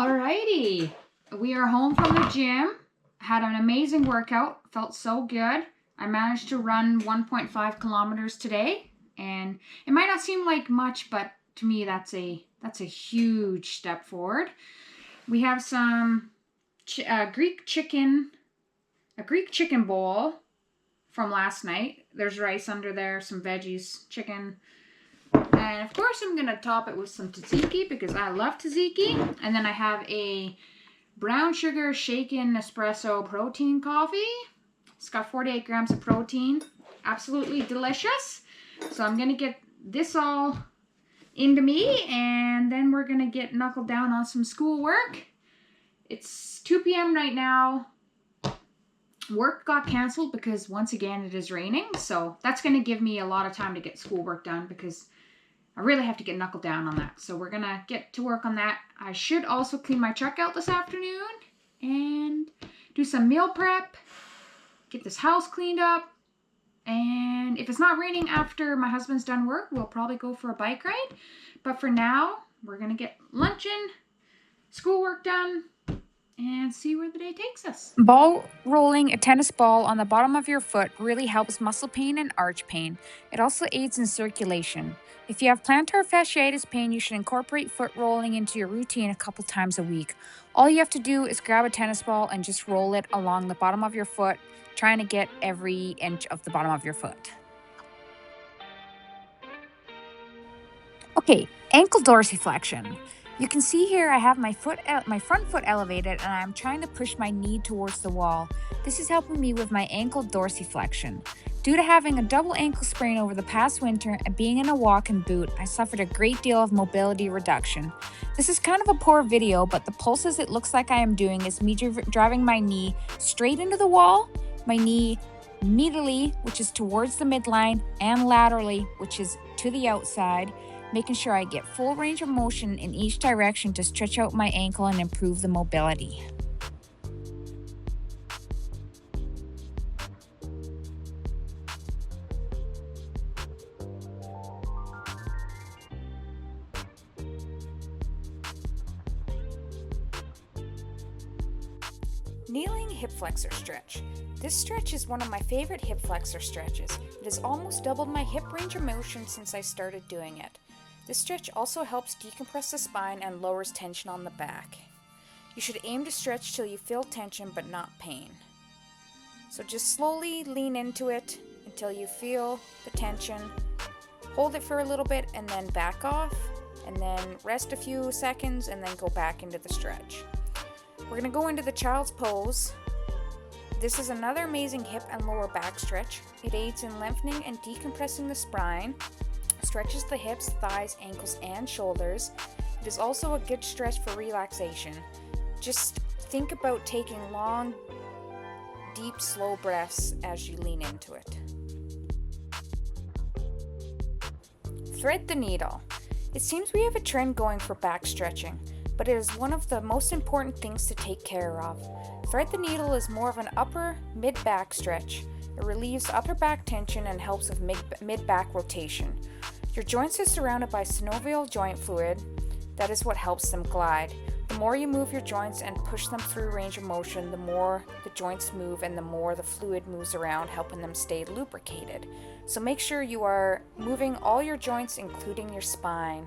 Alrighty, we are home from the gym. Had an amazing workout, felt so good. I managed to run 1.5 kilometers today, and it might not seem like much, but to me that's a huge step forward. We have some Greek chicken bowl from last night. There's rice under there, some veggies, chicken. And of course I'm going to top it with some tzatziki because I love tzatziki. And then I have a brown sugar shaken espresso protein coffee. It's got 48 grams of protein. Absolutely delicious. So I'm going to get this all into me, and then we're going to get knuckled down on some schoolwork. It's 2 p.m. right now. Work got canceled because once again it is raining. So that's going to give me a lot of time to get schoolwork done because I really have to get knuckled down on that. So we're going to get to work on that. I should also clean my truck out this afternoon and do some meal prep, get this house cleaned up. And if it's not raining after my husband's done work, we'll probably go for a bike ride. But for now, we're going to get luncheon, schoolwork done, and see where the day takes us. Ball rolling a tennis ball on the bottom of your foot really helps muscle pain and arch pain. It also aids in circulation. If you have plantar fasciitis pain, you should incorporate foot rolling into your routine a couple times a week. All you have to do is grab a tennis ball and just roll it along the bottom of your foot, trying to get every inch of the bottom of your foot. Okay, ankle dorsiflexion. You can see here I have my front foot elevated, and I'm trying to push my knee towards the wall. This is helping me with my ankle dorsiflexion. Due to having a double ankle sprain over the past winter and being in a walk-in boot, I suffered a great deal of mobility reduction. This is kind of a poor video, but the pulses it looks like I am doing is me driving my knee straight into the wall, my knee medially, which is towards the midline, and laterally, which is to the outside, making sure I get full range of motion in each direction to stretch out my ankle and improve the mobility. Kneeling hip flexor stretch. This stretch is one of my favorite hip flexor stretches. It has almost doubled my hip range of motion since I started doing it. This stretch also helps decompress the spine and lowers tension on the back. You should aim to stretch till you feel tension but not pain. So just slowly lean into it until you feel the tension. Hold it for a little bit and then back off, and then rest a few seconds and then go back into the stretch. We're going to go into the child's pose. This is another amazing hip and lower back stretch. It aids in lengthening and decompressing the spine, stretches the hips, thighs, ankles, and shoulders. It is also a good stretch for relaxation. Just think about taking long, deep, slow breaths as you lean into it. Thread the needle. It seems we have a trend going for back stretching, but it is one of the most important things to take care of. Thread the needle is more of an upper mid-back stretch. It relieves upper back tension and helps with mid-back rotation. Your joints are surrounded by synovial joint fluid. That is what helps them glide. The more you move your joints and push them through range of motion, the more the joints move and the more the fluid moves around, helping them stay lubricated. So make sure you are moving all your joints, including your spine.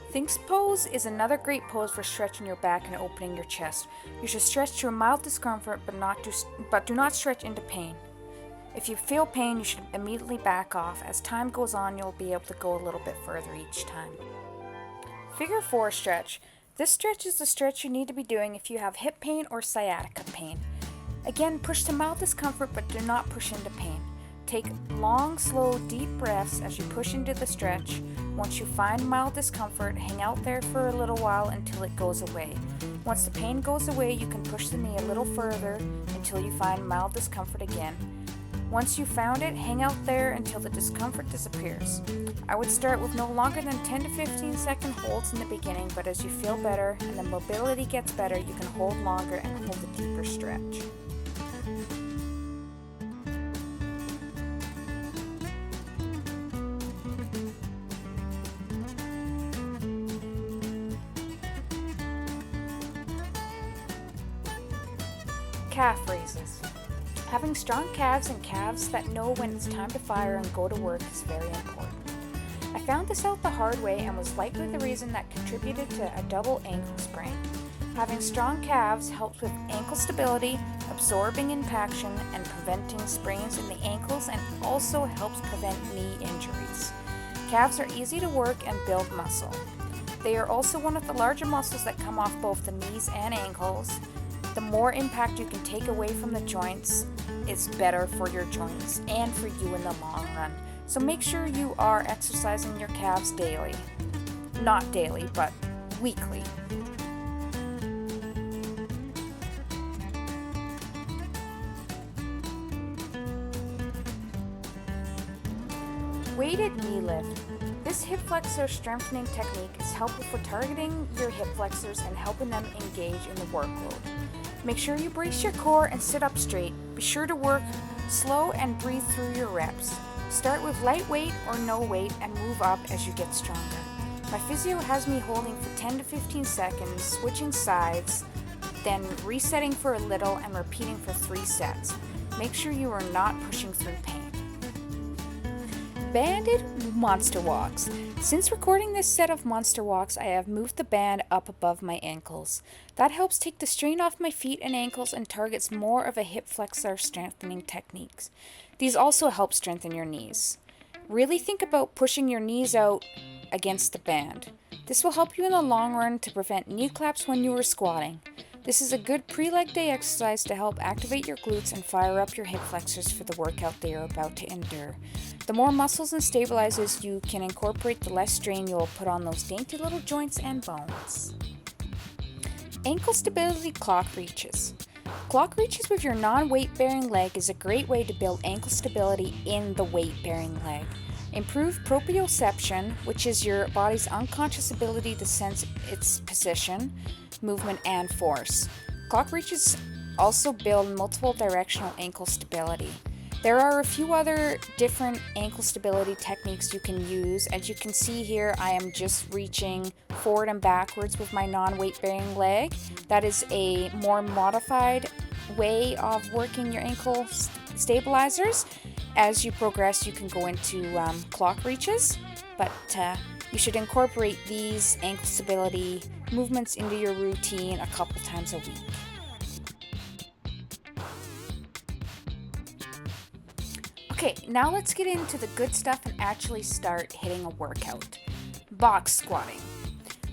Sphinx pose is another great pose for stretching your back and opening your chest. You should stretch to a mild discomfort, but do not stretch into pain. If you feel pain, you should immediately back off. As time goes on, you'll be able to go a little bit further each time. Figure 4 stretch. This stretch is the stretch you need to be doing if you have hip pain or sciatica pain. Again, push to mild discomfort, but do not push into pain. Take long, slow, deep breaths as you push into the stretch. Once you find mild discomfort, hang out there for a little while until it goes away. Once the pain goes away, you can push the knee a little further until you find mild discomfort again. Once you've found it, hang out there until the discomfort disappears. I would start with no longer than 10 to 15 second holds in the beginning, but as you feel better and the mobility gets better, you can hold longer and hold a deeper stretch. calf raises. Having strong calves and calves that know when it's time to fire and go to work is very important. I found this out the hard way and was likely the reason that contributed to a double ankle sprain. Having strong calves helps with ankle stability, absorbing impaction, and preventing sprains in the ankles, and also helps prevent knee injuries. Calves are easy to work and build muscle. They are also one of the larger muscles that come off both the knees and ankles. The more impact you can take away from the joints is better for your joints and for you in the long run. So make sure you are exercising your calves daily. Not daily, but weekly. Weighted knee lift. This hip flexor strengthening technique is helpful for targeting your hip flexors and helping them engage in the workload. Make sure you brace your core and sit up straight. Be sure to work slow and breathe through your reps. Start with light weight or no weight and move up as you get stronger. My physio has me holding for 10 to 15 seconds, switching sides, then resetting for a little and repeating for 3 sets. Make sure you are not pushing through pain. Banded monster walks. Since recording this set of monster walks, I have moved the band up above my ankles. That helps take the strain off my feet and ankles and targets more of a hip flexor strengthening techniques. These also help strengthen your knees. Really think about pushing your knees out against the band. This will help you in the long run to prevent knee claps when you are squatting. This is a good pre-leg day exercise to help activate your glutes and fire up your hip flexors for the workout they are about to endure. The more muscles and stabilizers you can incorporate, the less strain you will put on those dainty little joints and bones. Ankle stability clock reaches. Clock reaches with your non-weight bearing leg is a great way to build ankle stability in the weight bearing leg. Improve proprioception, which is your body's unconscious ability to sense its position, movement, and force. Clock reaches also build multiple directional ankle stability. There are a few other different ankle stability techniques you can use. As you can see here, I am just reaching forward and backwards with my non-weight bearing leg. That is a more modified way of working your ankle stabilizers. As you progress, you can go into clock reaches, but you should incorporate these ankle stability movements into your routine a couple times a week. Okay, now let's get into the good stuff and actually start hitting a workout. Box squatting.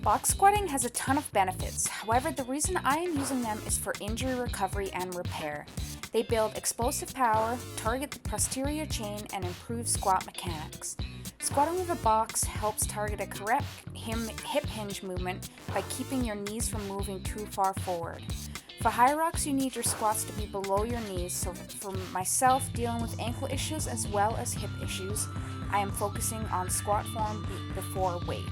Box squatting has a ton of benefits. However, the reason I am using them is for injury recovery and repair. They build explosive power, target the posterior chain, and improve squat mechanics. Squatting with a box helps target a correct hip hinge movement by keeping your knees from moving too far forward. For Hyrox, you need your squats to be below your knees, so for myself dealing with ankle issues as well as hip issues, I am focusing on squat form before weight.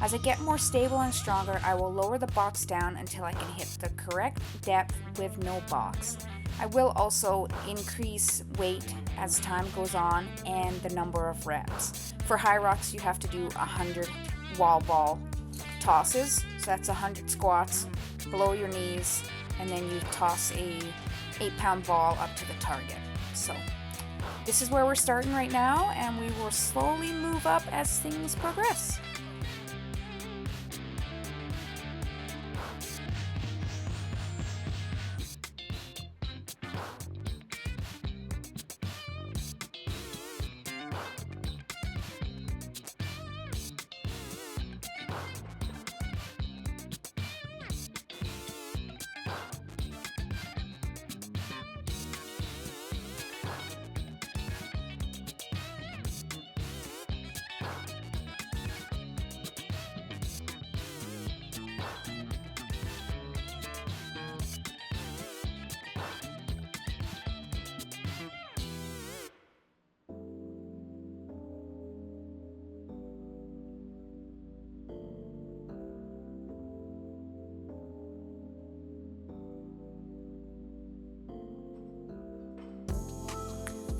As I get more stable and stronger, I will lower the box down until I can hit the correct depth with no box. I will also increase weight as time goes on and the number of reps. For Hyrox, you have to do 100 wall ball tosses, so that's 100 squats below your knees, and then you toss a 8-pound ball up to the target. So this is where we're starting right now, and we will slowly move up as things progress.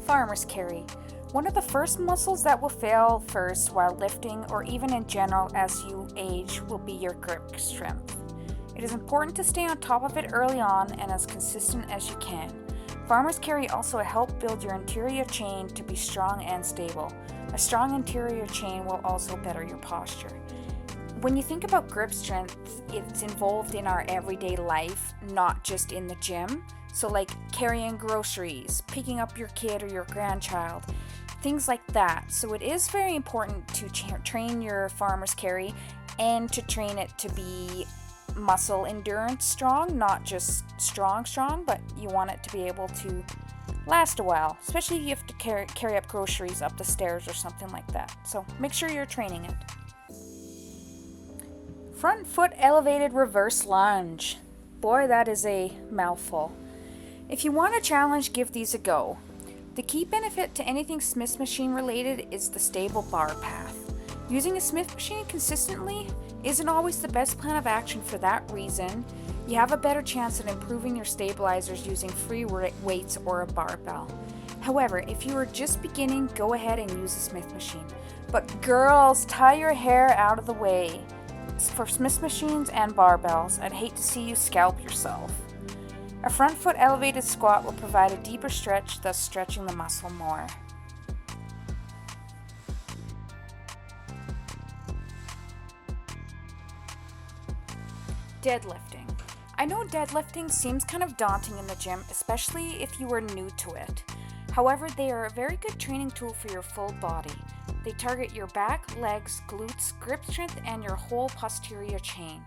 Farmer's carry. One of the first muscles that will fail first while lifting or even in general as you age will be your grip strength. It is important to stay on top of it early on and as consistent as you can. Farmer's carry also help build your anterior chain to be strong and stable. A strong anterior chain will also better your posture. When you think about grip strength, it's involved in our everyday life, not just in the gym. So like carrying groceries, picking up your kid or your grandchild, things like that. So it is very important to train your farmer's carry and to train it to be muscle endurance strong, not just strong, but you want it to be able to last a while, especially if you have to carry up groceries up the stairs or something like that. So make sure you're training it. Front foot elevated reverse lunge. Boy, that is a mouthful. If you want a challenge, give these a go. The key benefit to anything Smith machine related is the stable bar path. Using a Smith machine consistently isn't always the best plan of action. For that reason, you have a better chance at improving your stabilizers using free weights or a barbell. However, if you are just beginning, go ahead and use a Smith machine. But girls, tie your hair out of the way. For Smith machines and barbells, I'd hate to see you scalp yourself. A front foot elevated squat will provide a deeper stretch, thus stretching the muscle more. Deadlifting. I know deadlifting seems kind of daunting in the gym, especially if you are new to it. However, they are a very good training tool for your full body. They target your back, legs, glutes, grip strength, and your whole posterior chain.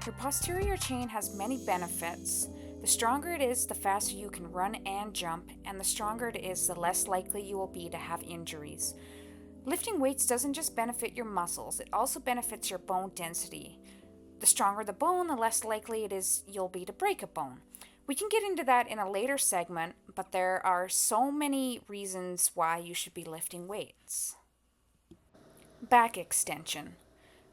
Your posterior chain has many benefits. The stronger it is, the faster you can run and jump, and the stronger it is, the less likely you will be to have injuries. Lifting weights doesn't just benefit your muscles, it also benefits your bone density. The stronger the bone, the less likely it is you'll be to break a bone. We can get into that in a later segment, but there are so many reasons why you should be lifting weights. Back extension.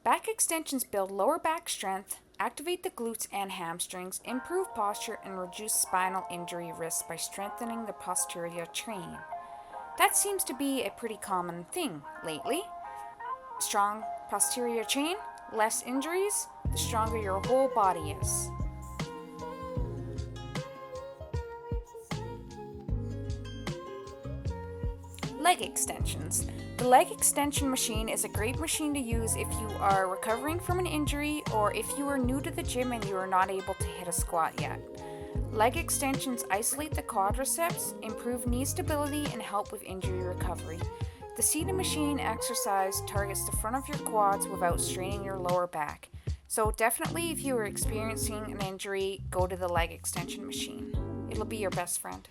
Back extensions build lower back strength, activate the glutes and hamstrings, improve posture, and reduce spinal injury risk by strengthening the posterior chain. That seems to be a pretty common thing lately. Strong posterior chain, less injuries, the stronger your whole body is. Leg extensions. The leg extension machine is a great machine to use if you are recovering from an injury or if you are new to the gym and you are not able to hit a squat yet. Leg extensions isolate the quadriceps, improve knee stability, and help with injury recovery. The seated machine exercise targets the front of your quads without straining your lower back. So definitely if you are experiencing an injury, go to the leg extension machine. It'll be your best friend.